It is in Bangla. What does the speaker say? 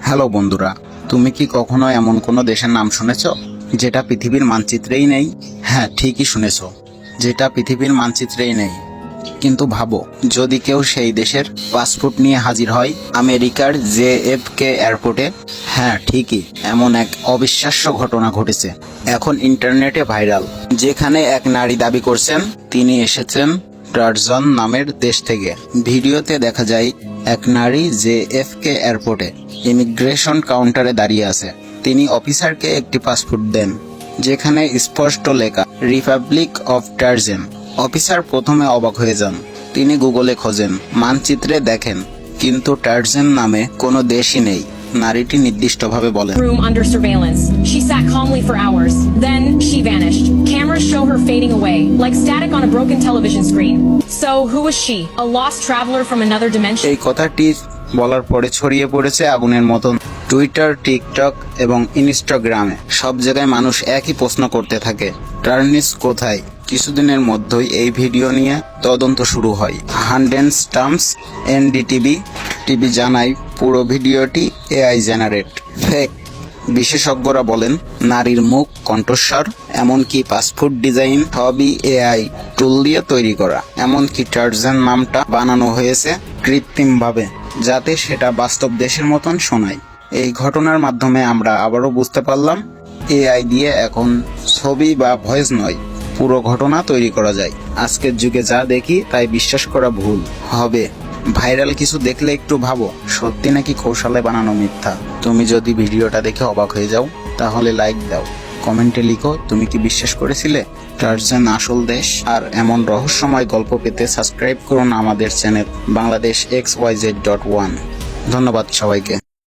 হ্যালো বন্ধুরা, তুমি কি কখনো এমন কোনো দেশের নাম শুনেছো যেটা পৃথিবীর মানচিত্রেই নেই? হ্যাঁ, ঠিকই শুনেছো, যেটা পৃথিবীর মানচিত্রেই নেই। কিন্তু ভাবো, যদি কেউ সেই দেশের পাসপোর্ট নিয়ে হাজির হয় আমেরিকার JFK এয়ারপোর্টে। হ্যাঁ ঠিকই, এমন এক অবিশ্বাস্য ঘটনা ঘটেছে, এখন ইন্টারনেটে ভাইরাল। যেখানে এক নারী দাবি করছেন তিনি এসেছেন টারজান নামের দেশ থেকে। ভিডিওতে দেখা যায় এক নারী JFK এয়ারপোর্টে ইমিগ্রেশন কাউন্টারে দাঁড়িয়ে আছে। তিনি অফিসারকে একটি পাসপোর্ট দেন, যেখানে স্পষ্ট লেখা রিপাবলিক অফ টারজান। অফিসার প্রথমে অবাক হয়ে যান। তিনি গুগলে খোঁজেন, মানচিত্রে দেখেন, কিন্তু টারজান নামে কোনো দেশই নেই। নারীটি নির্দিষ্টভাবে বলেন, room under surveillance. She sat calmly for hours. Then she vanished. Cameras show her fading away, like static on a broken television screen. So, who was she? A lost traveler from another dimension? এই কথাটি বলার পরে ছড়িয়ে পড়েছে আগুনের মতন টুইটার, টিকটক এবং ইনস্টাগ্রামে। সব জায়গায় মানুষ একই প্রশ্ন করতে থাকে, টার্নিস কোথায়? কিছুদিনের মধ্যেই এই ভিডিও নিয়ে তদন্ত শুরু হয়। হান্ডেন স্টাম্পস NDTV জানায় পুরো ভিডিওটি AI জেনারেট, ফেক। বিশেষজ্ঞরা বলেন নারীর মুখ, কণ্ঠস্বর, এমনকি পাসপোর্ট ডিজাইন সবই AI টুল দিয়ে তৈরি করা। এমনকি টারজান নামটা বানানো হয়েছে কৃত্রিমভাবে, যাতে সেটা বাস্তব দেশের মতন শোনায়। এই ঘটনার মাধ্যমে আমরা আবারও বুঝতে পারলাম, AI দিয়ে এখন ছবি বা ভয়েস নয়, পুরো ঘটনা তৈরি করা যায়। আজকের যুগে যা দেখি তাই বিশ্বাস করা ভুল হবে। ভাইরাল কিছু দেখলে একটু ভাবো, সত্যি নাকি কৌশলে বানানো মিথ্যা। তুমি যদি ভিডিওটা দেখে অবাক হয়ে যাও, তাহলে লাইক দাও, কমেন্টে লিখো তুমি কি বিশ্বাস করেছিলে টারজান আসল দেশ। আর এমন রহস্যময় গল্প পেতে সাবস্ক্রাইব করুন আমাদের চ্যানেল বাংলাদেশ XYZ.1। ধন্যবাদ সবাইকে।